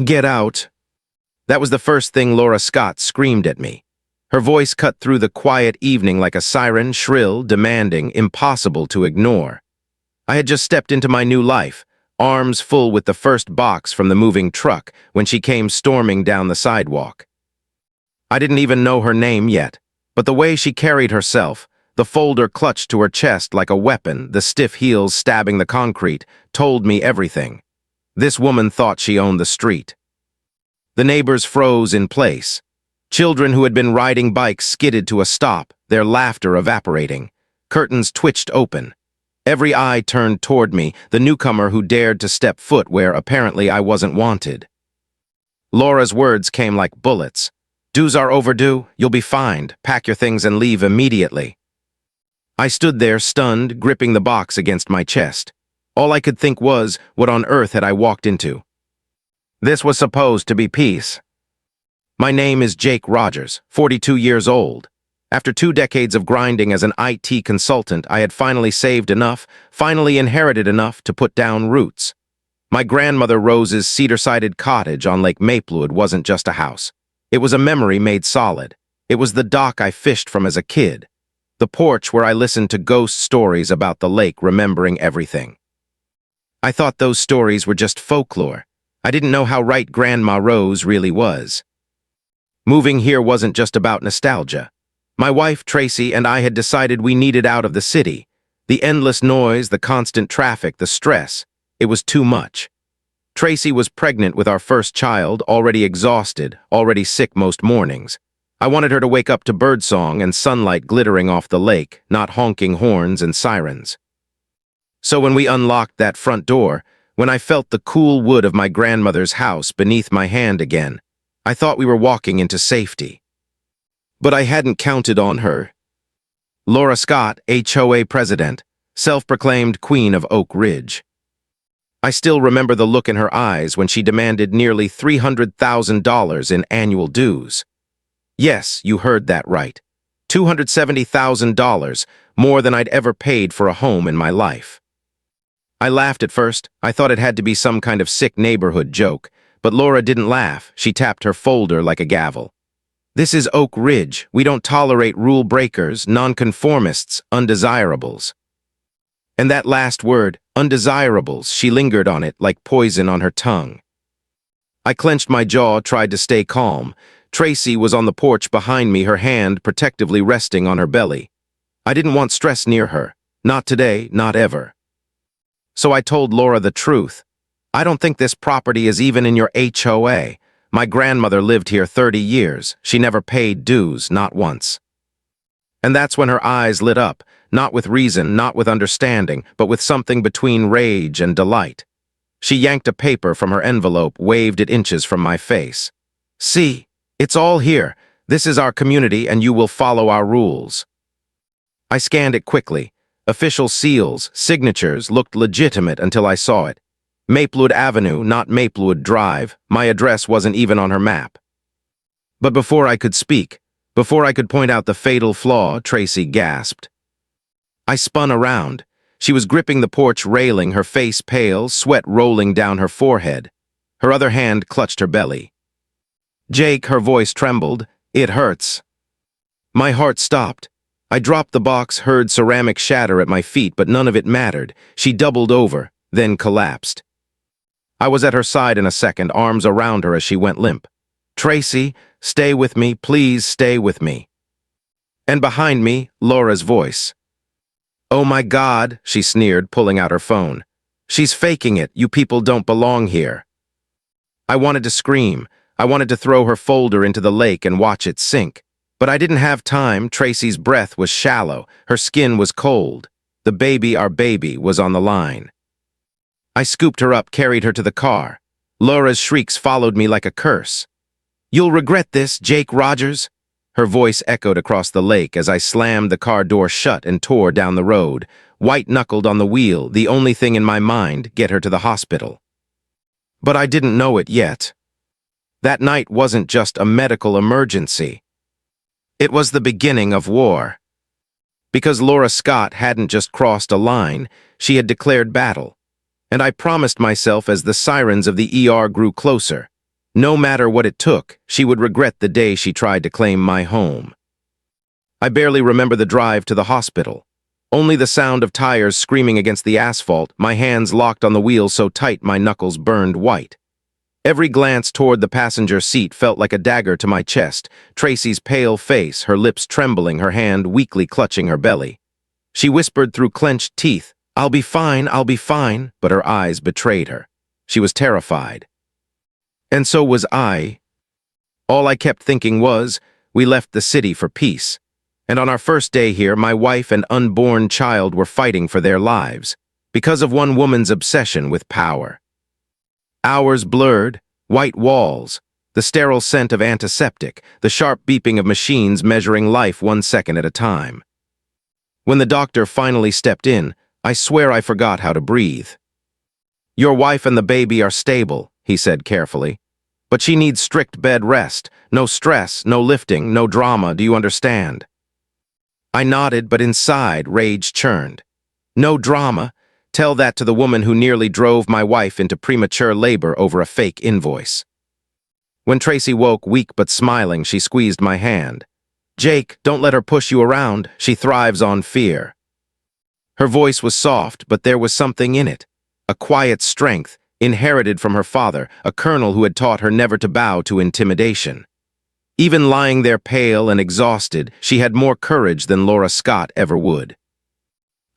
Get out. That was the first thing Laura Scott screamed at me. Her voice cut through the quiet evening like a siren, shrill, demanding, impossible to ignore. I had just stepped into my new life, arms full with the first box from the moving truck, when she came storming down the sidewalk. I didn't even know her name yet, but the way she carried herself, the folder clutched to her chest like a weapon, the stiff heels stabbing the concrete, told me everything. This woman thought she owned the street. The neighbors froze in place. Children who had been riding bikes skidded to a stop, their laughter evaporating. Curtains twitched open. Every eye turned toward me, the newcomer who dared to step foot where apparently I wasn't wanted. Laura's words came like bullets. Dues are overdue, you'll be fined, pack your things and leave immediately. I stood there stunned, gripping the box against my chest. All I could think was, what on earth had I walked into? This was supposed to be peace. My name is Jake Rogers, 42 years old. After 2 decades of grinding as an IT consultant, I had finally saved enough, finally inherited enough to put down roots. My grandmother Rose's cedar-sided cottage on Lake Maplewood wasn't just a house. It was a memory made solid. It was the dock I fished from as a kid. The porch where I listened to ghost stories about the lake, remembering everything. I thought those stories were just folklore. I didn't know how right Grandma Rose really was. Moving here wasn't just about nostalgia. My wife, Tracy, and I had decided we needed out of the city. The endless noise, the constant traffic, the stress. It was too much. Tracy was pregnant with our first child, already exhausted, already sick most mornings. I wanted her to wake up to birdsong and sunlight glittering off the lake, not honking horns and sirens. So when we unlocked that front door, when I felt the cool wood of my grandmother's house beneath my hand again, I thought we were walking into safety. But I hadn't counted on her. Laura Scott, HOA president, self-proclaimed Queen of Oak Ridge. I still remember the look in her eyes when she demanded nearly $300,000 in annual dues. Yes, you heard that right. $270,000, more than I'd ever paid for a home in my life. I laughed at first. I thought it had to be some kind of sick neighborhood joke. But Laura didn't laugh. She tapped her folder like a gavel. This is Oak Ridge. We don't tolerate rule breakers, nonconformists, undesirables. And that last word, undesirables, she lingered on it like poison on her tongue. I clenched my jaw, tried to stay calm. Tracy was on the porch behind me, her hand protectively resting on her belly. I didn't want stress near her. Not today, not ever. So I told Laura the truth. I don't think this property is even in your HOA. My grandmother lived here 30 years. She never paid dues, not once. And that's when her eyes lit up, not with reason, not with understanding, but with something between rage and delight. She yanked a paper from her envelope, waved it inches from my face. See, it's all here. This is our community, and you will follow our rules. I scanned it quickly. Official seals, signatures looked legitimate until I saw it. Maplewood Avenue, not Maplewood Drive. My address wasn't even on her map. But before I could speak, before I could point out the fatal flaw, Tracy gasped. I spun around. She was gripping the porch railing, her face pale, sweat rolling down her forehead. Her other hand clutched her belly. Jake, her voice trembled. It hurts. My heart stopped. I dropped the box, heard ceramic shatter at my feet, but none of it mattered. She doubled over, then collapsed. I was at her side in a second, arms around her as she went limp. Tracy, stay with me, please stay with me. And behind me, Laura's voice. Oh my God, she sneered, pulling out her phone. She's faking it, you people don't belong here. I wanted to scream. I wanted to throw her folder into the lake and watch it sink. But I didn't have time. Tracy's breath was shallow. Her skin was cold. The baby, our baby, was on the line. I scooped her up, carried her to the car. Laura's shrieks followed me like a curse. You'll regret this, Jake Rogers. Her voice echoed across the lake as I slammed the car door shut and tore down the road, white-knuckled on the wheel, the only thing in my mind, get her to the hospital. But I didn't know it yet. That night wasn't just a medical emergency. It was the beginning of war. Because Laura Scott hadn't just crossed a line, she had declared battle. And I promised myself as the sirens of the ER grew closer, No matter what it took, she would regret the day she tried to claim my home. I barely remember the drive to the hospital. Only the sound of tires screaming against the asphalt, my hands locked on the wheel so tight my knuckles burned white. Every glance toward the passenger seat felt like a dagger to my chest, Tracy's pale face, her lips trembling, her hand weakly clutching her belly. She whispered through clenched teeth, I'll be fine, but her eyes betrayed her. She was terrified. And so was I. All I kept thinking was, we left the city for peace. And on our first day here, my wife and unborn child were fighting for their lives, because of one woman's obsession with power. Hours blurred, white walls, the sterile scent of antiseptic, the sharp beeping of machines measuring life 1 second at a time. When the doctor finally stepped in, I swear I forgot how to breathe. Your wife and the baby are stable, he said carefully. But she needs strict bed rest, no stress, no lifting, no drama, do you understand? I nodded, but inside, rage churned. No drama. Tell that to the woman who nearly drove my wife into premature labor over a fake invoice. When Tracy woke, weak but smiling, she squeezed my hand. Jake, don't let her push you around. She thrives on fear. Her voice was soft, but there was something in it. A quiet strength, inherited from her father, a colonel who had taught her never to bow to intimidation. Even lying there pale and exhausted, she had more courage than Laura Scott ever would.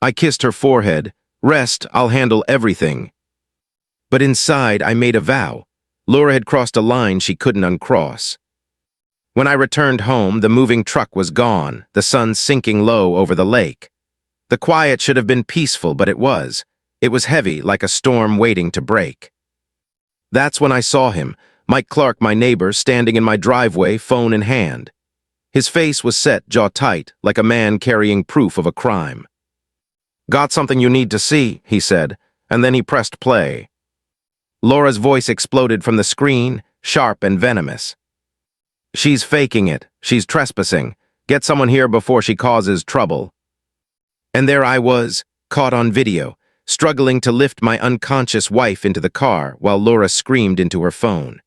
I kissed her forehead. Rest, I'll handle everything. But inside, I made a vow. Laura had crossed a line she couldn't uncross. When I returned home, the moving truck was gone, the sun sinking low over the lake. The quiet should have been peaceful, but it was. It was heavy, like a storm waiting to break. That's when I saw him, Mike Clark, my neighbor, standing in my driveway, phone in hand. His face was set, jaw tight, like a man carrying proof of a crime. Got something you need to see, he said, and then he pressed play. Laura's voice exploded from the screen, sharp and venomous. She's faking it. She's trespassing. Get someone here before she causes trouble. And there I was, caught on video, struggling to lift my unconscious wife into the car while Laura screamed into her phone.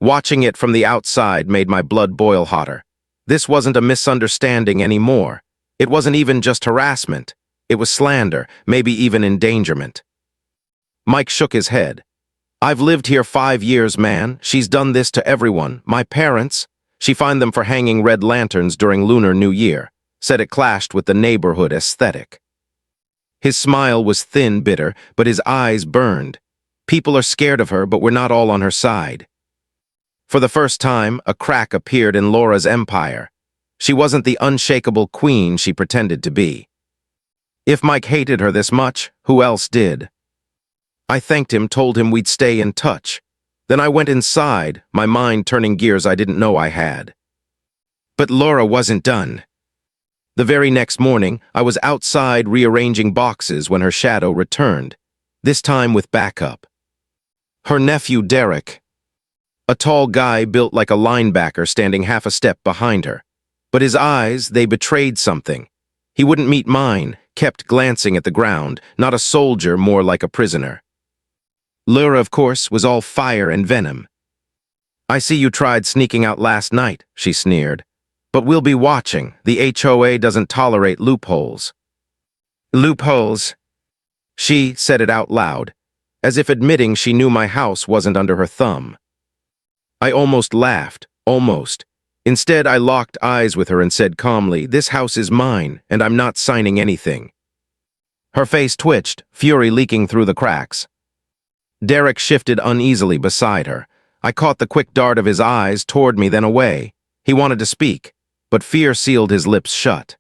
Watching it from the outside made my blood boil hotter. This wasn't a misunderstanding anymore. It wasn't even just harassment. It was slander, maybe even endangerment. Mike shook his head. I've lived here 5 years, man. She's done this to everyone. My parents. She fined them for hanging red lanterns during Lunar New Year. Said it clashed with the neighborhood aesthetic. His smile was thin, bitter, but his eyes burned. People are scared of her, but we're not all on her side. For the first time, a crack appeared in Laura's empire. She wasn't the unshakable queen she pretended to be. If Mike hated her this much, who else did? I thanked him, told him we'd stay in touch. Then I went inside, my mind turning gears I didn't know I had. But Laura wasn't done. The very next morning, I was outside rearranging boxes when her shadow returned, this time with backup. Her nephew, Derek. A tall guy built like a linebacker standing half a step behind her. But his eyes, they betrayed something. He wouldn't meet mine, kept glancing at the ground, not a soldier, more like a prisoner. Laura, of course, was all fire and venom. I see you tried sneaking out last night, she sneered. But we'll be watching. The HOA doesn't tolerate loopholes. Loopholes? She said it out loud, as if admitting she knew my house wasn't under her thumb. I almost laughed, almost. Instead, I locked eyes with her and said calmly, this house is mine, and I'm not signing anything. Her face twitched, fury leaking through the cracks. Derek shifted uneasily beside her. I caught the quick dart of his eyes toward me, then away. He wanted to speak, but fear sealed his lips shut.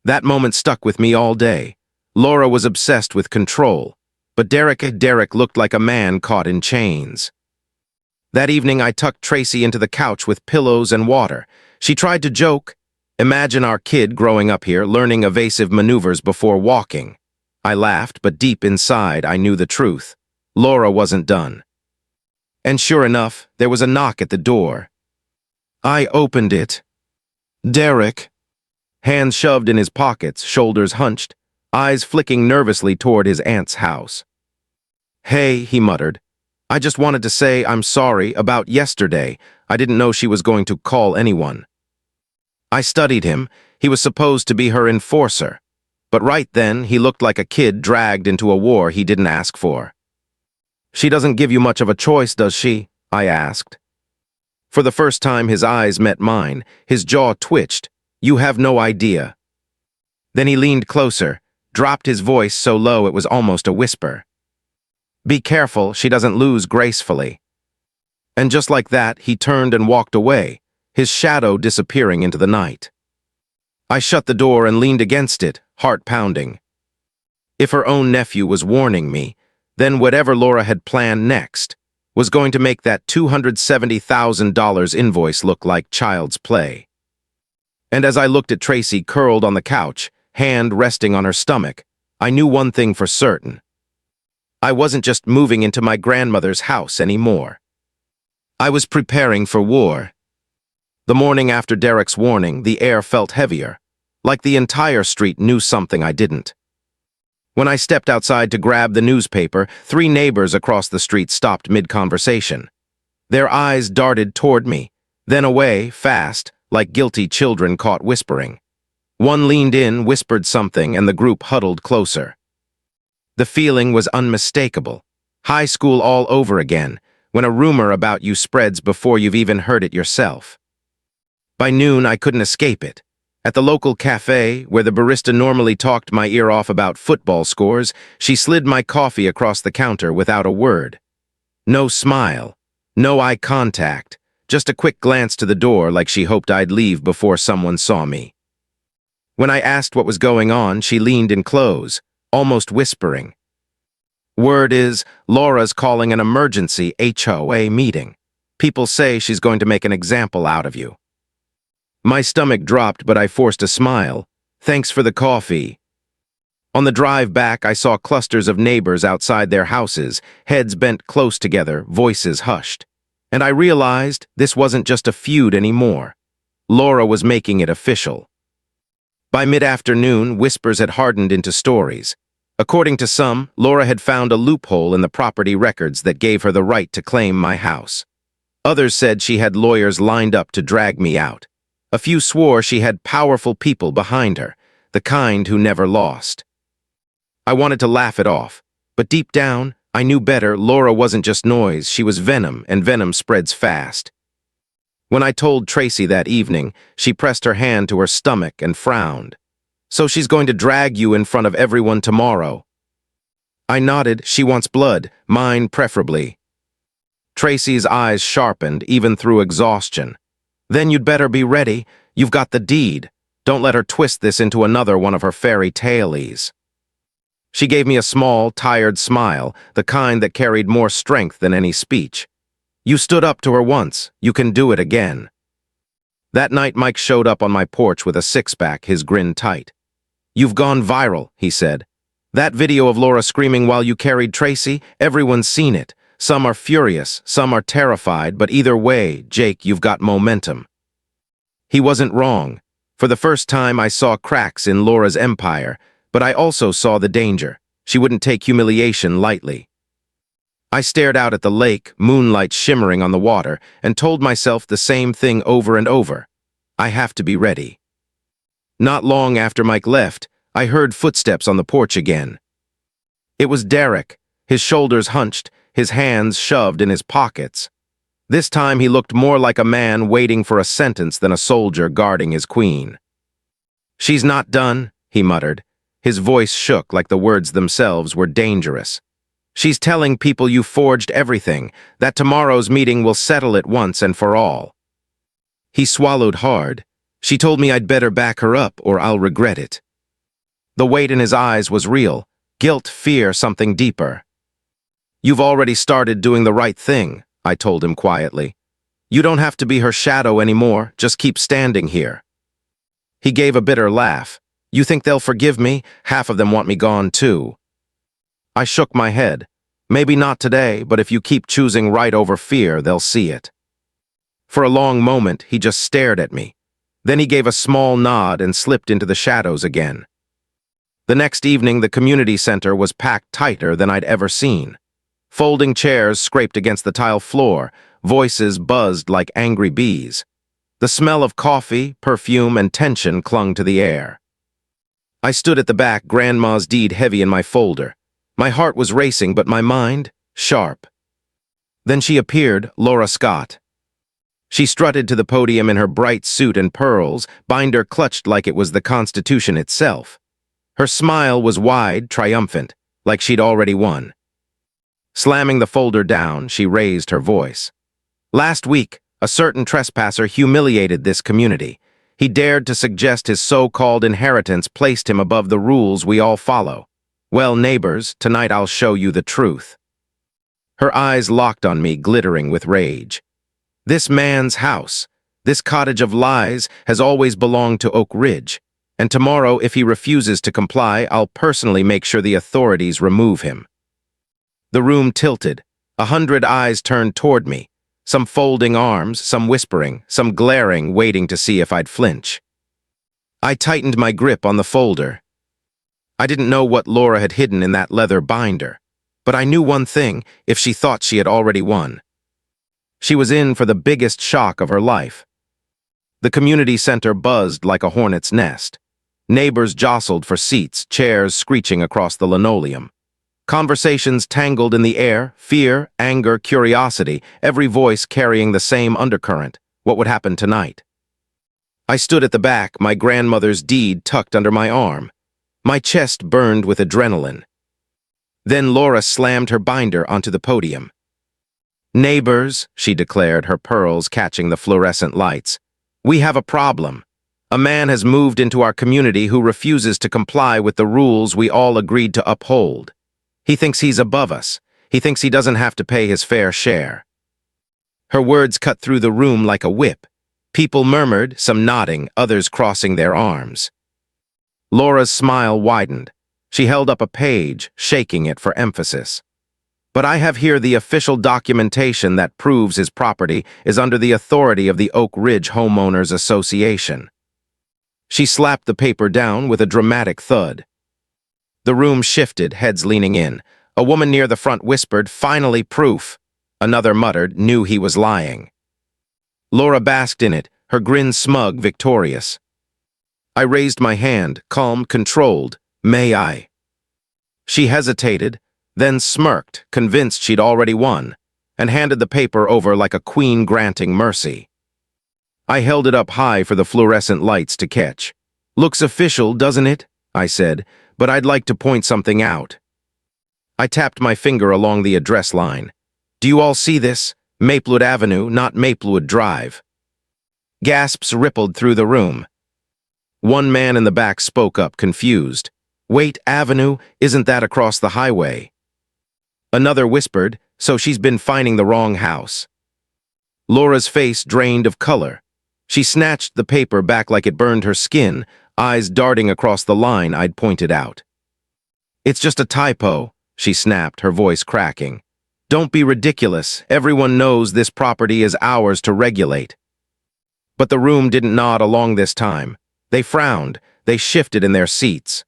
That moment stuck with me all day. Laura was obsessed with control, but Derek looked like a man caught in chains. That evening, I tucked Tracy into the couch with pillows and water. She tried to joke. Imagine our kid growing up here, learning evasive maneuvers before walking. I laughed, but deep inside, I knew the truth. Laura wasn't done. And sure enough, there was a knock at the door. I opened it. Derek. Hands shoved in his pockets, shoulders hunched, eyes flicking nervously toward his aunt's house. Hey, he muttered. I just wanted to say I'm sorry about yesterday. I didn't know she was going to call anyone. I studied him. He was supposed to be her enforcer. But right then, he looked like a kid dragged into a war he didn't ask for. She doesn't give you much of a choice, does she? I asked. For the first time his eyes met mine. His jaw twitched. You have no idea. Then he leaned closer, dropped his voice so low it was almost a whisper. Be careful she doesn't lose gracefully. And just like that, he turned and walked away, his shadow disappearing into the night. I shut the door and leaned against it, heart pounding. If her own nephew was warning me, then whatever Laura had planned next was going to make that $270,000 invoice look like child's play. And as I looked at Tracy curled on the couch, hand resting on her stomach, I knew one thing for certain. I wasn't just moving into my grandmother's house anymore. I was preparing for war. The morning after Derek's warning, the air felt heavier, like the entire street knew something I didn't. When I stepped outside to grab the newspaper, 3 neighbors across the street stopped mid-conversation. Their eyes darted toward me, then away, fast, like guilty children caught whispering. One leaned in, whispered something, and the group huddled closer. The feeling was unmistakable. High school all over again, when a rumor about you spreads before you've even heard it yourself. By noon, I couldn't escape it. At the local cafe, where the barista normally talked my ear off about football scores, she slid my coffee across the counter without a word. No smile, no eye contact, just a quick glance to the door like she hoped I'd leave before someone saw me. When I asked what was going on, she leaned in close, almost whispering. Word is, Laura's calling an emergency HOA meeting. People say she's going to make an example out of you. My stomach dropped, but I forced a smile. Thanks for the coffee. On the drive back, I saw clusters of neighbors outside their houses, heads bent close together, voices hushed. And I realized this wasn't just a feud anymore. Laura was making it official. By mid-afternoon, whispers had hardened into stories. According to some, Laura had found a loophole in the property records that gave her the right to claim my house. Others said she had lawyers lined up to drag me out. A few swore she had powerful people behind her, the kind who never lost. I wanted to laugh it off, but deep down, I knew better. Laura wasn't just noise, she was venom, and venom spreads fast. When I told Tracy that evening, she pressed her hand to her stomach and frowned. So she's going to drag you in front of everyone tomorrow. I nodded. She wants blood, mine preferably. Tracy's eyes sharpened, even through exhaustion. Then you'd better be ready. You've got the deed. Don't let her twist this into another one of her fairy tale-ies. She gave me a small, tired smile, the kind that carried more strength than any speech. You stood up to her once. You can do it again. That night, Mike showed up on my porch with a six-pack, his grin tight. You've gone viral, he said. That video of Laura screaming while you carried Tracy, everyone's seen it. Some are furious, some are terrified, but either way, Jake, you've got momentum. He wasn't wrong. For the first time, I saw cracks in Laura's empire, but I also saw the danger. She wouldn't take humiliation lightly. I stared out at the lake, moonlight shimmering on the water, and told myself the same thing over and over. I have to be ready. Not long after Mike left, I heard footsteps on the porch again. It was Derek, his shoulders hunched, his hands shoved in his pockets. This time he looked more like a man waiting for a sentence than a soldier guarding his queen. She's not done, he muttered. His voice shook like the words themselves were dangerous. She's telling people you forged everything, that tomorrow's meeting will settle it once and for all. He swallowed hard. She told me I'd better back her up or I'll regret it. The weight in his eyes was real. Guilt, fear, something deeper. You've already started doing the right thing, I told him quietly. You don't have to be her shadow anymore, just keep standing here. He gave a bitter laugh. You think they'll forgive me? Half of them want me gone too. I shook my head. Maybe not today, but if you keep choosing right over fear, they'll see it. For a long moment, he just stared at me. Then he gave a small nod and slipped into the shadows again. The next evening, the community center was packed tighter than I'd ever seen. Folding chairs scraped against the tile floor, voices buzzed like angry bees. The smell of coffee, perfume, and tension clung to the air. I stood at the back, Grandma's deed heavy in my folder. My heart was racing, but my mind sharp. Then she appeared, Laura Scott. She strutted to the podium in her bright suit and pearls, binder clutched like it was the Constitution itself. Her smile was wide, triumphant, like she'd already won. Slamming the folder down, she raised her voice. Last week, a certain trespasser humiliated this community. He dared to suggest his so-called inheritance placed him above the rules we all follow. Well, neighbors, tonight I'll show you the truth. Her eyes locked on me, glittering with rage. This man's house, this cottage of lies, has always belonged to Oak Ridge, and tomorrow, if he refuses to comply, I'll personally make sure the authorities remove him. The room tilted. 100 eyes turned toward me, some folding arms, some whispering, some glaring, waiting to see if I'd flinch. I tightened my grip on the folder. I didn't know what Laura had hidden in that leather binder, but I knew one thing: if she thought she had already won, she was in for the biggest shock of her life. The community center buzzed like a hornet's nest. Neighbors jostled for seats, chairs screeching across the linoleum. Conversations tangled in the air, fear, anger, curiosity, every voice carrying the same undercurrent: what would happen tonight? I stood at the back, my grandmother's deed tucked under my arm. My chest burned with adrenaline. Then Laura slammed her binder onto the podium. "Neighbors," she declared, her pearls catching the fluorescent lights, "we have a problem. A man has moved into our community who refuses to comply with the rules we all agreed to uphold. He thinks he's above us. He thinks he doesn't have to pay his fair share." Her words cut through the room like a whip. People murmured, some nodding, others crossing their arms. Laura's smile widened. She held up a page, shaking it for emphasis. "But I have here the official documentation that proves his property is under the authority of the Oak Ridge Homeowners Association." She slapped the paper down with a dramatic thud. The room shifted, heads leaning in. A woman near the front whispered, "Finally, proof." Another muttered, "Knew he was lying." Laura basked in it, her grin smug, victorious. I raised my hand, calm, controlled. "May I?" She hesitated, then smirked, convinced she'd already won, and handed the paper over like a queen granting mercy. I held it up high for the fluorescent lights to catch. "Looks official, doesn't it?" I said, "but I'd like to point something out." I tapped my finger along the address line. "Do you all see this? Maplewood Avenue, not Maplewood Drive." Gasps rippled through the room. One man in the back spoke up, confused. "Wait, Avenue? Isn't that across the highway?" Another whispered, "So she's been finding the wrong house." Laura's face drained of color. She snatched the paper back like it burned her skin, eyes darting across the line I'd pointed out. "It's just a typo," she snapped, her voice cracking. "Don't be ridiculous. Everyone knows this property is ours to regulate." But the room didn't nod along this time. They frowned. They shifted in their seats.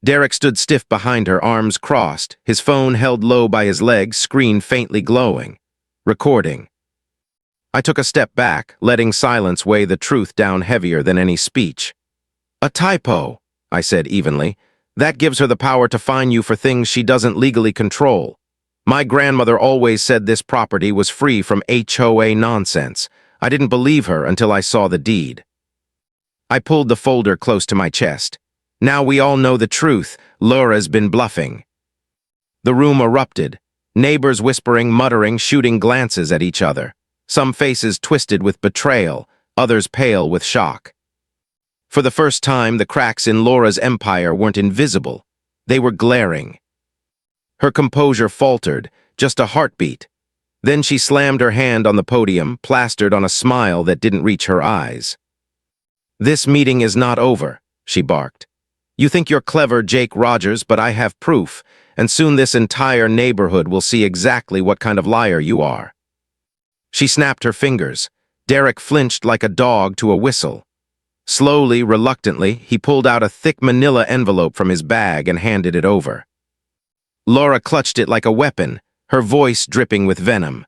Derek stood stiff behind her, arms crossed, his phone held low by his legs, screen faintly glowing. Recording. I took a step back, letting silence weigh the truth down heavier than any speech. "A typo," I said evenly. "That gives her the power to fine you for things she doesn't legally control. My grandmother always said this property was free from HOA nonsense. I didn't believe her until I saw the deed." I pulled the folder close to my chest. "Now we all know the truth. Laura's been bluffing." The room erupted. Neighbors whispering, muttering, shooting glances at each other. Some faces twisted with betrayal, others pale with shock. For the first time, the cracks in Laura's empire weren't invisible. They were glaring. Her composure faltered, just a heartbeat. Then she slammed her hand on the podium, plastered on a smile that didn't reach her eyes. "This meeting is not over," she barked. "You think you're clever, Jake Rogers, but I have proof, and soon this entire neighborhood will see exactly what kind of liar you are." She snapped her fingers. Derek flinched like a dog to a whistle. Slowly, reluctantly, he pulled out a thick manila envelope from his bag and handed it over. Laura clutched it like a weapon. her voice dripping with venom.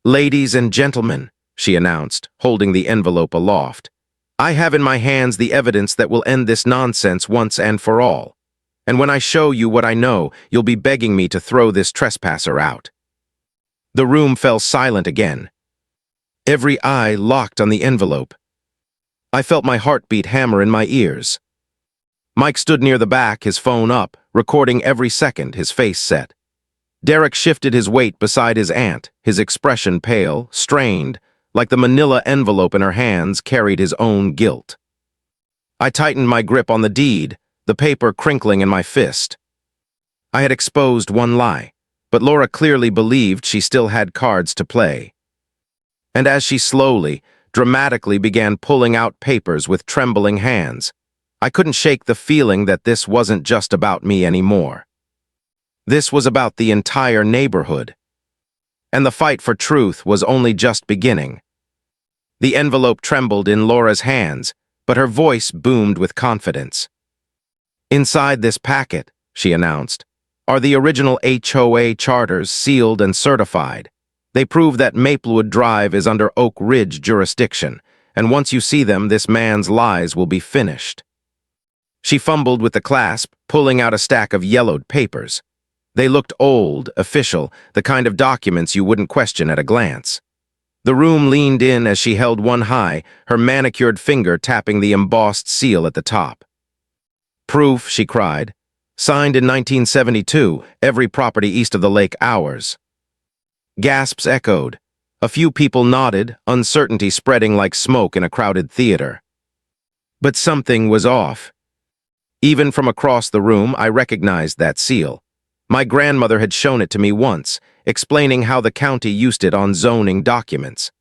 "Ladies and gentlemen," she announced, holding the envelope aloft, "I have in my hands the evidence that will end this nonsense once and for all. And when I show you what I know, you'll be begging me to throw this trespasser out." The room fell silent again. Every eye locked on the envelope. I felt my heartbeat hammer in my ears. Mike stood near the back, his phone up, recording every second, his face set. Derek shifted his weight beside his aunt, his expression pale, strained, like the manila envelope in her hands carried his own guilt. I tightened my grip on the deed, the paper crinkling in my fist. I had exposed one lie, but Laura clearly believed she still had cards to play. And as she slowly, dramatically began pulling out papers with trembling hands, I couldn't shake the feeling that this wasn't just about me anymore. This was about the entire neighborhood. And the fight for truth was only just beginning. The envelope trembled in Laura's hands, but her voice boomed with confidence. "Inside this packet," she announced, "are the original HOA charters sealed and certified. They prove that Maplewood Drive is under Oak Ridge jurisdiction, and once you see them, this man's lies will be finished." She fumbled with the clasp, pulling out a stack of yellowed papers. They looked old, official, the kind of documents you wouldn't question at a glance. The room leaned in as she held one high, her manicured finger tapping the embossed seal at the top. "Proof," she cried. "Signed in 1972, every property east of the lake ours." Gasps echoed. A few people nodded, uncertainty spreading like smoke in a crowded theater. But something was off. Even from across the room, I recognized that seal. My grandmother had shown it to me once, explaining how the county used it on zoning documents.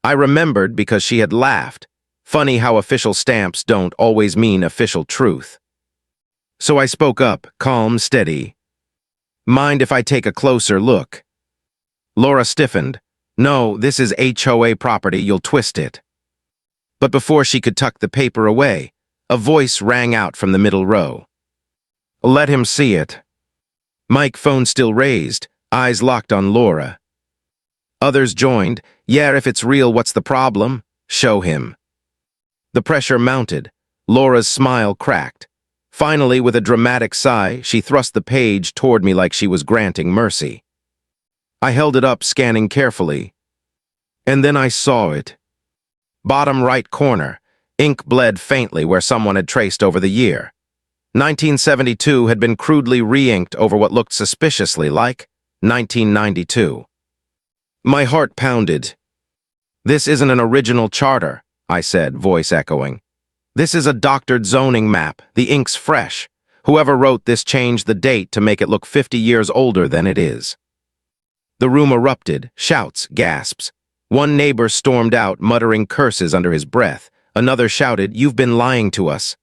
I remembered because she had laughed. Funny how official stamps don't always mean official truth. So I spoke up, calm, steady. "Mind if I take a closer look?" Laura stiffened. "No, this is HOA property, you'll twist it." But before she could tuck the paper away, a voice rang out from the middle row. "Let him see it." Mike, phone still raised, eyes locked on Laura. Others joined. "Yeah, if it's real, what's the problem? Show him." The pressure mounted. Laura's smile cracked. Finally, with a dramatic sigh, she thrust the page toward me like she was granting mercy. I held it up, scanning carefully. And then I saw it. Bottom right corner. Ink bled faintly where someone had traced over the year. 1972 had been crudely re-inked over what looked suspiciously like 1992. My heart pounded. "This isn't an original charter," I said, voice echoing. "This is a doctored zoning map. The ink's fresh. Whoever wrote this changed the date to make it look 50 years older than it is." The room erupted, shouts, gasps. One neighbor stormed out, muttering curses under his breath. Another shouted, "You've been lying to us."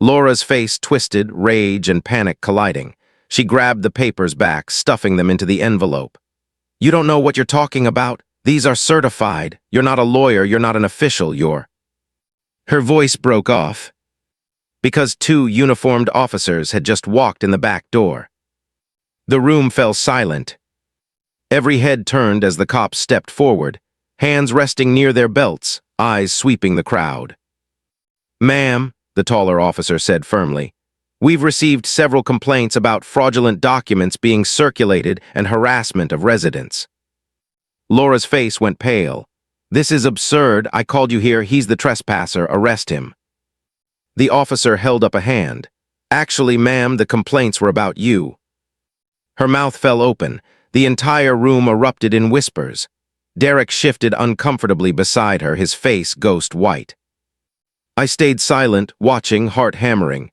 Laura's face twisted, rage and panic colliding. She grabbed the papers back, stuffing them into the envelope. "You don't know what you're talking about. These are certified. You're not a lawyer, you're not an official, you're—" Her voice broke off, because two uniformed officers had just walked in the back door. The room fell silent. Every head turned as the cops stepped forward, hands resting near their belts, eyes sweeping the crowd. "Ma'am," the taller officer said firmly, "we've received several complaints about fraudulent documents being circulated and harassment of residents." Laura's face went pale. "This is absurd. I called you here. He's the trespasser. Arrest him." The officer held up a hand. "Actually, ma'am, the complaints were about you." Her mouth fell open. The entire room erupted in whispers. Derek shifted uncomfortably beside her, his face ghost white. I stayed silent, watching, heart hammering.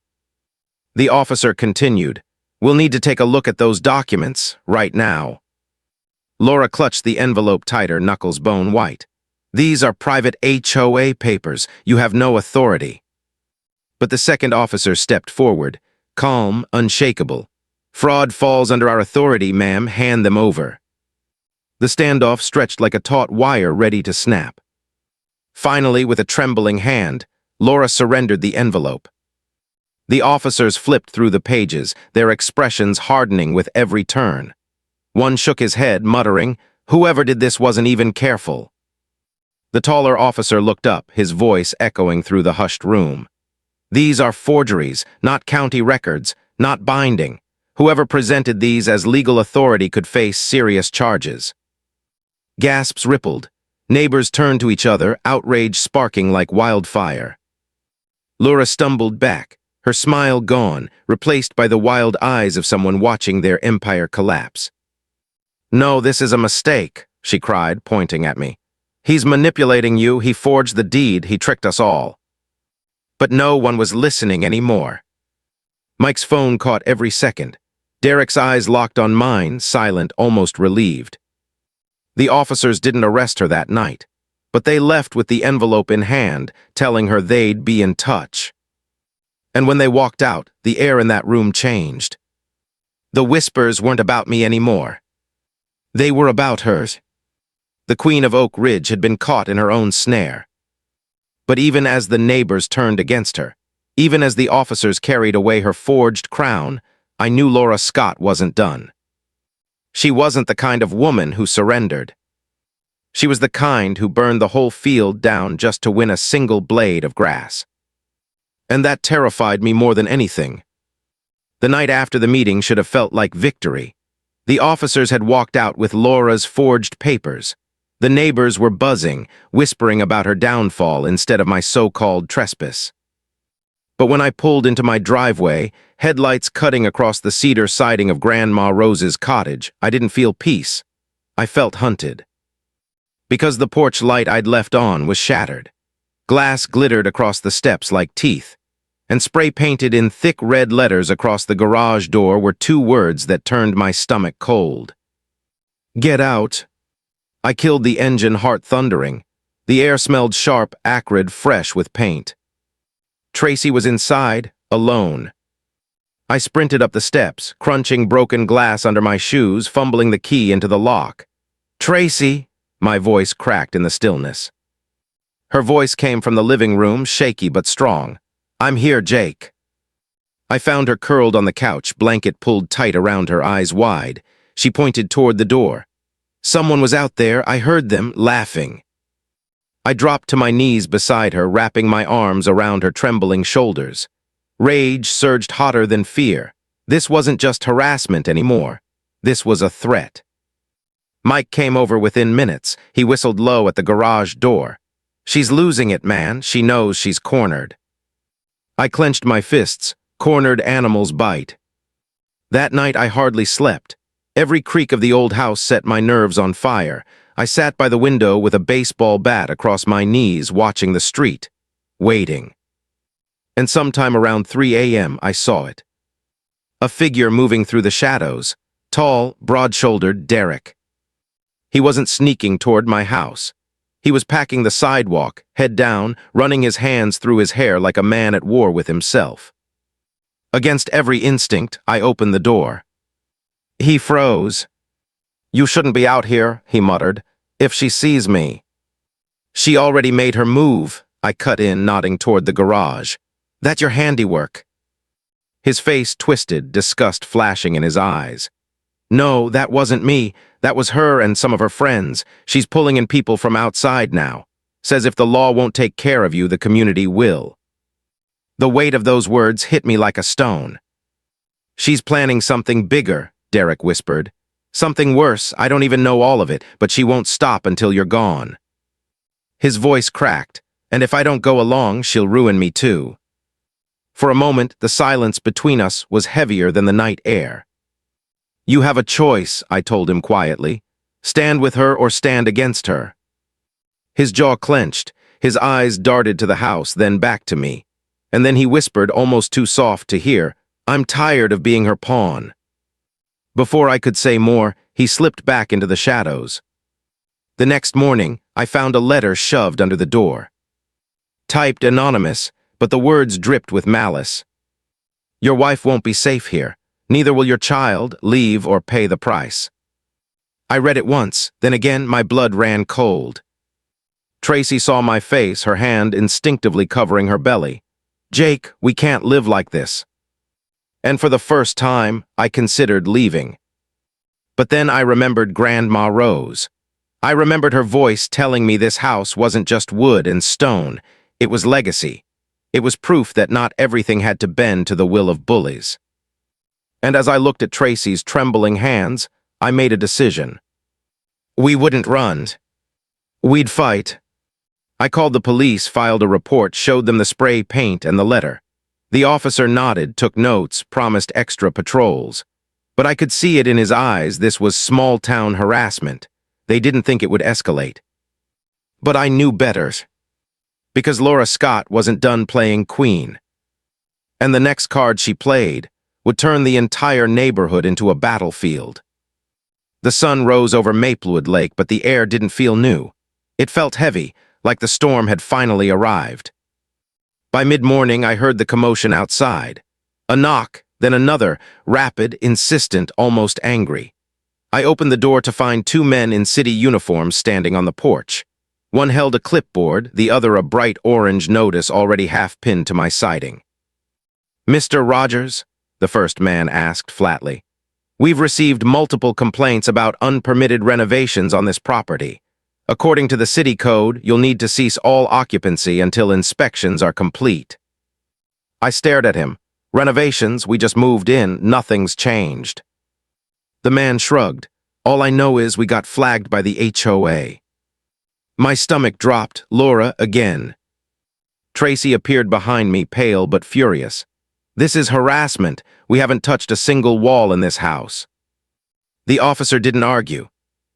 The officer continued, "We'll need to take a look at those documents, right now." Laura clutched the envelope tighter, knuckles bone white. "These are private HOA papers. You have no authority." But the second officer stepped forward, calm, unshakable. "Fraud falls under our authority, ma'am. Hand them over." The standoff stretched like a taut wire ready to snap. Finally, with a trembling hand, Laura surrendered the envelope. The officers flipped through the pages, their expressions hardening with every turn. One shook his head, muttering, "Whoever did this wasn't even careful." The taller officer looked up, his voice echoing through the hushed room. "These are forgeries, not county records, not binding. Whoever presented these as legal authority could face serious charges." Gasps rippled. Neighbors turned to each other, outrage sparking like wildfire. Laura stumbled back, her smile gone, replaced by the wild eyes of someone watching their empire collapse. "No, this is a mistake," she cried, pointing at me. "He's manipulating you, he forged the deed, he tricked us all." But no one was listening anymore. Mike's phone caught every second. Derek's eyes locked on mine, silent, almost relieved. The officers didn't arrest her that night, but they left with the envelope in hand, telling her they'd be in touch. And when they walked out, the air in that room changed. The whispers weren't about me anymore. They were about hers. The Queen of Oak Ridge had been caught in her own snare. But even as the neighbors turned against her, even as the officers carried away her forged crown, I knew Laura Scott wasn't done. She wasn't the kind of woman who surrendered. She was the kind who burned the whole field down just to win a single blade of grass. And that terrified me more than anything. The night after the meeting should have felt like victory. The officers had walked out with Laura's forged papers. The neighbors were buzzing, whispering about her downfall instead of my so-called trespass. But when I pulled into my driveway, headlights cutting across the cedar siding of Grandma Rose's cottage, I didn't feel peace. I felt hunted. Because the porch light I'd left on was shattered. Glass glittered across the steps like teeth, and spray-painted in thick red letters across the garage door were two words that turned my stomach cold. "Get out." I killed the engine, heart thundering. The air smelled sharp, acrid, fresh with paint. Tracy was inside, alone. I sprinted up the steps, crunching broken glass under my shoes, fumbling the key into the lock. "Tracy!" My voice cracked in the stillness. Her voice came from the living room, shaky but strong. "I'm here, Jake." I found her curled on the couch, blanket pulled tight around her, eyes wide. She pointed toward the door. Someone was out there, I heard them, laughing. I dropped to my knees beside her, wrapping my arms around her trembling shoulders. Rage surged hotter than fear. This wasn't just harassment anymore. This was a threat. Mike came over within minutes. He whistled low at the garage door. "She's losing it, man. She knows she's cornered." I clenched my fists. Cornered animals bite. That night I hardly slept. Every creak of the old house set my nerves on fire. I sat by the window with a baseball bat across my knees, watching the street, waiting. And sometime around 3 a.m. I saw it. A figure moving through the shadows. Tall, broad-shouldered Derek. He wasn't sneaking toward my house. He was packing the sidewalk, head down, running his hands through his hair like a man at war with himself. Against every instinct, I opened the door. He froze. "You shouldn't be out here," he muttered. "If she sees me." "She already made her move," I cut in, nodding toward the garage. "That's your handiwork." His face twisted, disgust flashing in his eyes. "No, that wasn't me. That was her and some of her friends. She's pulling in people from outside now. Says if the law won't take care of you, the community will." The weight of those words hit me like a stone. "She's planning something bigger," Derek whispered. "Something worse, I don't even know all of it, but she won't stop until you're gone." His voice cracked, "And if I don't go along, she'll ruin me too." For a moment, the silence between us was heavier than the night air. "You have a choice," I told him quietly. "Stand with her or stand against her." His jaw clenched, his eyes darted to the house, then back to me. And then he whispered, almost too soft to hear, "I'm tired of being her pawn." Before I could say more, he slipped back into the shadows. The next morning, I found a letter shoved under the door. Typed anonymous, but the words dripped with malice. "Your wife won't be safe here. Neither will your child. Leave or pay the price." I read it once, then again my blood ran cold. Tracy saw my face, her hand instinctively covering her belly. "Jake, we can't live like this." And for the first time, I considered leaving. But then I remembered Grandma Rose. I remembered her voice telling me this house wasn't just wood and stone, it was legacy. It was proof that not everything had to bend to the will of bullies. And as I looked at Tracy's trembling hands, I made a decision. We wouldn't run. We'd fight. I called the police, filed a report, showed them the spray paint and the letter. The officer nodded, took notes, promised extra patrols. But I could see it in his eyes, this was small-town harassment. They didn't think it would escalate. But I knew better. Because Laura Scott wasn't done playing queen. And the next card she played would turn the entire neighborhood into a battlefield. The sun rose over Maplewood Lake, but the air didn't feel new. It felt heavy, like the storm had finally arrived. By mid-morning, I heard the commotion outside. A knock, then another, rapid, insistent, almost angry. I opened the door to find two men in city uniforms standing on the porch. One held a clipboard, the other a bright orange notice already half-pinned to my siding. "Mr. Rogers?" the first man asked flatly. "We've received multiple complaints about unpermitted renovations on this property. According to the city code, you'll need to cease all occupancy until inspections are complete." I stared at him. "Renovations, we just moved in, nothing's changed." The man shrugged. "All I know is we got flagged by the HOA." My stomach dropped. Laura again. Tracy appeared behind me, pale but furious. "This is harassment. We haven't touched a single wall in this house." The officer didn't argue.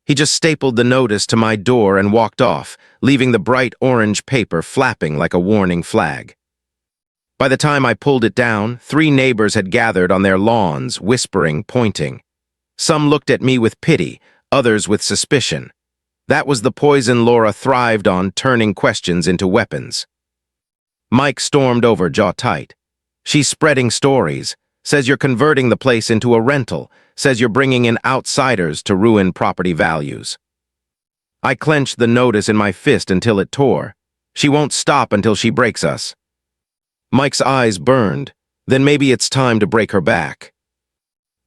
He just stapled the notice to my door and walked off, leaving the bright orange paper flapping like a warning flag. By the time I pulled it down, 3 neighbors had gathered on their lawns, whispering, pointing. Some looked at me with pity, others with suspicion. That was the poison Laura thrived on, turning questions into weapons. Mike stormed over, jaw tight. "She's spreading stories. Says you're converting the place into a rental. Says you're bringing in outsiders to ruin property values." I clenched the notice in my fist until it tore. "She won't stop until she breaks us." Mike's eyes burned. "Then maybe it's time to break her back."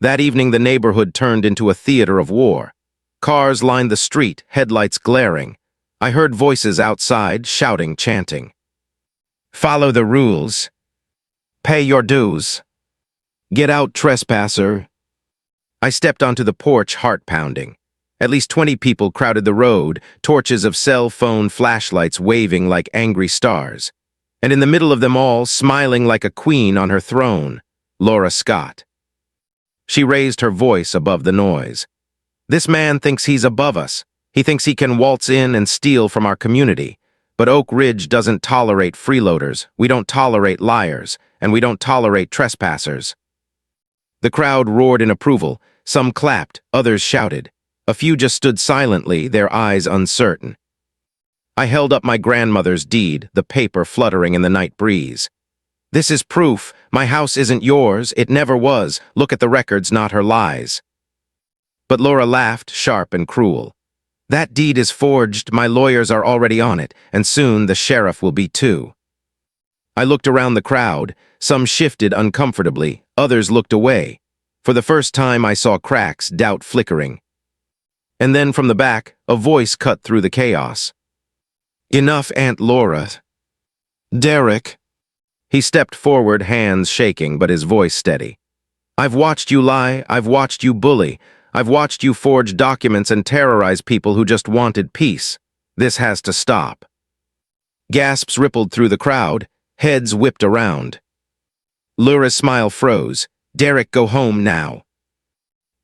That evening, the neighborhood turned into a theater of war. Cars lined the street, headlights glaring. I heard voices outside, shouting, chanting. "Follow the rules. Pay your dues. Get out, trespasser." I stepped onto the porch, heart pounding. At least 20 people crowded the road, torches of cell phone flashlights waving like angry stars. And in the middle of them all, smiling like a queen on her throne, Laura Scott. She raised her voice above the noise. "This man thinks he's above us. He thinks he can waltz in and steal from our community. But Oak Ridge doesn't tolerate freeloaders, we don't tolerate liars, and we don't tolerate trespassers." The crowd roared in approval. Some clapped, others shouted. A few just stood silently, their eyes uncertain. I held up my grandmother's deed, the paper fluttering in the night breeze. "This is proof. My house isn't yours. It never was. Look at the records, not her lies." But Laura laughed, sharp and cruel. "That deed is forged. My lawyers are already on it, and soon the sheriff will be too." I looked around the crowd. Some shifted uncomfortably, others looked away. For the first time I saw cracks, doubt flickering. And then from the back, a voice cut through the chaos. "Enough, Aunt Laura." "Derek." He stepped forward, hands shaking, but his voice steady. "I've watched you lie, I've watched you bully, I've watched you forge documents and terrorize people who just wanted peace. This has to stop." Gasps rippled through the crowd, heads whipped around. Laura's smile froze. "Derek, go home now."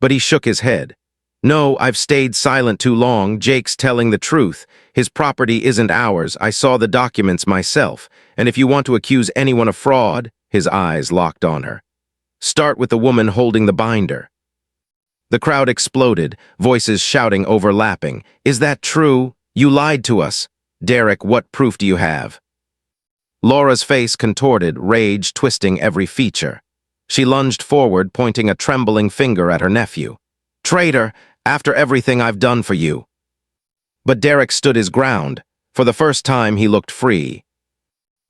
But he shook his head. "No, I've stayed silent too long. Jake's telling the truth. His property isn't ours. I saw the documents myself. And if you want to accuse anyone of fraud," his eyes locked on her, "start with the woman holding the binder." The crowd exploded, voices shouting, overlapping. "Is that true? You lied to us. Derek, what proof do you have?" Laura's face contorted, rage twisting every feature. She lunged forward, pointing a trembling finger at her nephew. "Traitor, after everything I've done for you." But Derek stood his ground. For the first time, he looked free.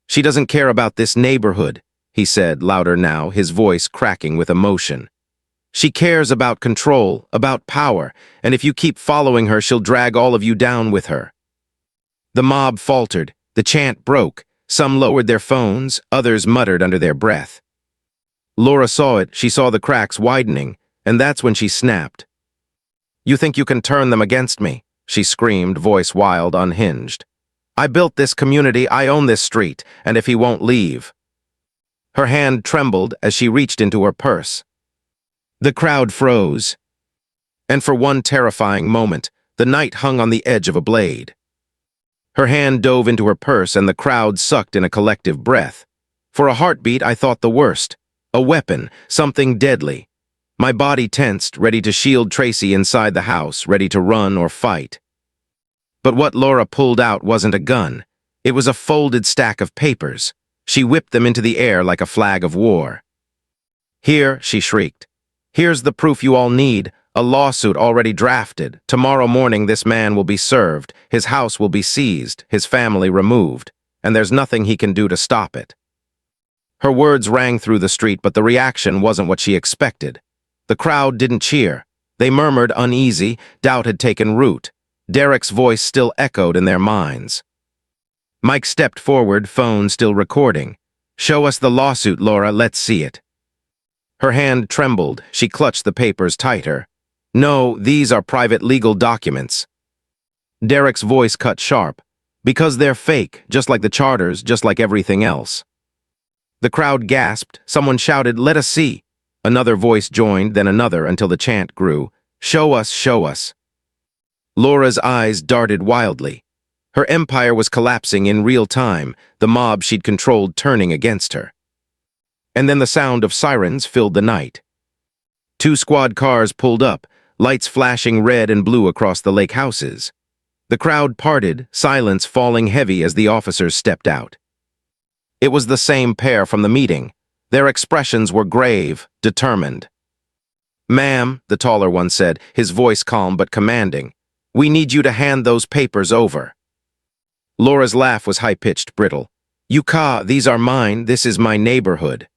"She doesn't care about this neighborhood," he said, louder now, his voice cracking with emotion. She cares about control, about power, and if you keep following her, she'll drag all of you down with her. The mob faltered, the chant broke, some lowered their phones, others muttered under their breath. Laura saw it, she saw the cracks widening, and that's when she snapped. "You think you can turn them against me?" she screamed, voice wild, unhinged. "I built this community, I own this street, and if he won't leave." Her hand trembled as she reached into her purse. The crowd froze, and for one terrifying moment, the night hung on the edge of a blade. Her hand dove into her purse and the crowd sucked in a collective breath. For a heartbeat, I thought the worst. A weapon, something deadly. My body tensed, ready to shield Tracy inside the house, ready to run or fight. But what Laura pulled out wasn't a gun. It was a folded stack of papers. She whipped them into the air like a flag of war. "Here," she shrieked. "Here's the proof you all need, a lawsuit already drafted. Tomorrow morning this man will be served, his house will be seized, his family removed, and there's nothing he can do to stop it." Her words rang through the street, but the reaction wasn't what she expected. The crowd didn't cheer. They murmured uneasy, doubt had taken root. Derek's voice still echoed in their minds. Mike stepped forward, phone still recording. "Show us the lawsuit, Laura, let's see it." Her hand trembled, she clutched the papers tighter. "No, these are private legal documents." Derek's voice cut sharp. "Because they're fake, just like the charters, just like everything else." The crowd gasped, someone shouted, "Let us see." Another voice joined, then another, until the chant grew. "Show us, show us." Laura's eyes darted wildly. Her empire was collapsing in real time, the mob she'd controlled turning against her. And then the sound of sirens filled the night. 2 squad cars pulled up, lights flashing red and blue across the lake houses. The crowd parted, silence falling heavy as the officers stepped out. It was the same pair from the meeting. Their expressions were grave, determined. "Ma'am," the taller one said, his voice calm but commanding, "we need you to hand those papers over." Laura's laugh was high-pitched, brittle. These are mine, this is my neighborhood."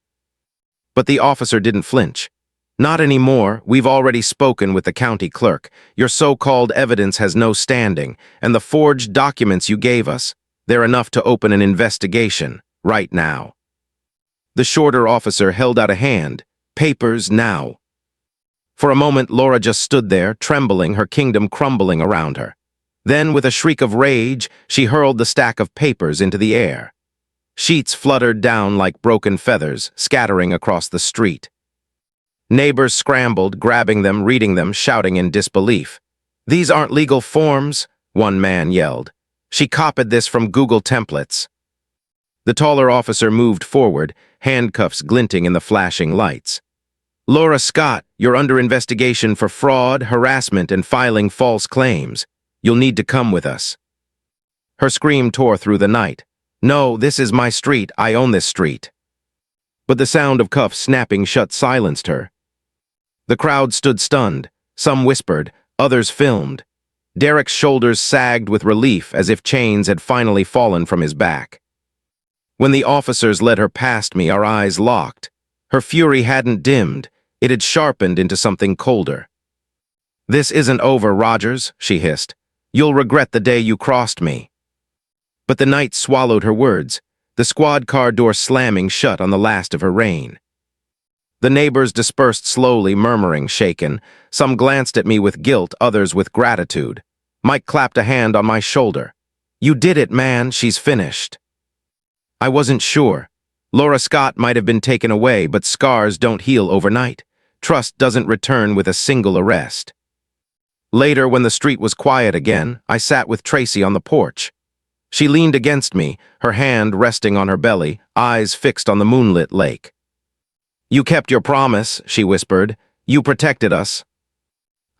But the officer didn't flinch. "Not anymore, we've already spoken with the county clerk. Your so-called evidence has no standing, and the forged documents you gave us, they're enough to open an investigation, right now." The shorter officer held out a hand. "Papers now." For a moment, Laura just stood there, trembling, her kingdom crumbling around her. Then, with a shriek of rage, she hurled the stack of papers into the air. Sheets fluttered down like broken feathers, scattering across the street. Neighbors scrambled, grabbing them, reading them, shouting in disbelief. "These aren't legal forms," one man yelled. "She copied this from Google templates." The taller officer moved forward, handcuffs glinting in the flashing lights. "Laura Scott, you're under investigation for fraud, harassment, and filing false claims. You'll need to come with us." Her scream tore through the night. "No, this is my street, I own this street." But the sound of cuffs snapping shut silenced her. The crowd stood stunned. Some whispered, others filmed. Derek's shoulders sagged with relief as if chains had finally fallen from his back. When the officers led her past me, our eyes locked. Her fury hadn't dimmed, it had sharpened into something colder. "This isn't over, Rogers," she hissed. "You'll regret the day you crossed me." But the night swallowed her words, the squad car door slamming shut on the last of her reign. The neighbors dispersed slowly, murmuring, shaken. Some glanced at me with guilt, others with gratitude. Mike clapped a hand on my shoulder. "You did it, man, she's finished." I wasn't sure. Laura Scott might have been taken away, but scars don't heal overnight. Trust doesn't return with a single arrest. Later, when the street was quiet again, I sat with Tracy on the porch. She leaned against me, her hand resting on her belly, eyes fixed on the moonlit lake. "You kept your promise," she whispered. "You protected us."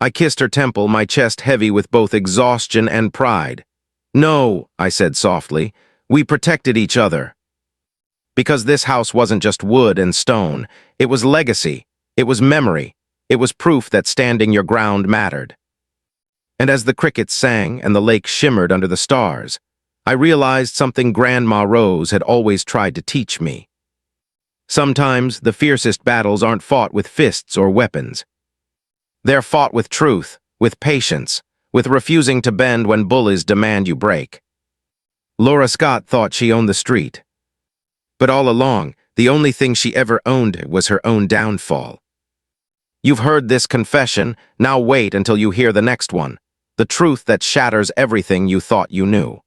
I kissed her temple, my chest heavy with both exhaustion and pride. "No," I said softly, "we protected each other." Because this house wasn't just wood and stone, it was legacy, it was memory, it was proof that standing your ground mattered. And as the crickets sang and the lake shimmered under the stars, I realized something Grandma Rose had always tried to teach me. Sometimes the fiercest battles aren't fought with fists or weapons. They're fought with truth, with patience, with refusing to bend when bullies demand you break. Laura Scott thought she owned the street. But all along, the only thing she ever owned was her own downfall. You've heard this confession, now wait until you hear the next one. The truth that shatters everything you thought you knew.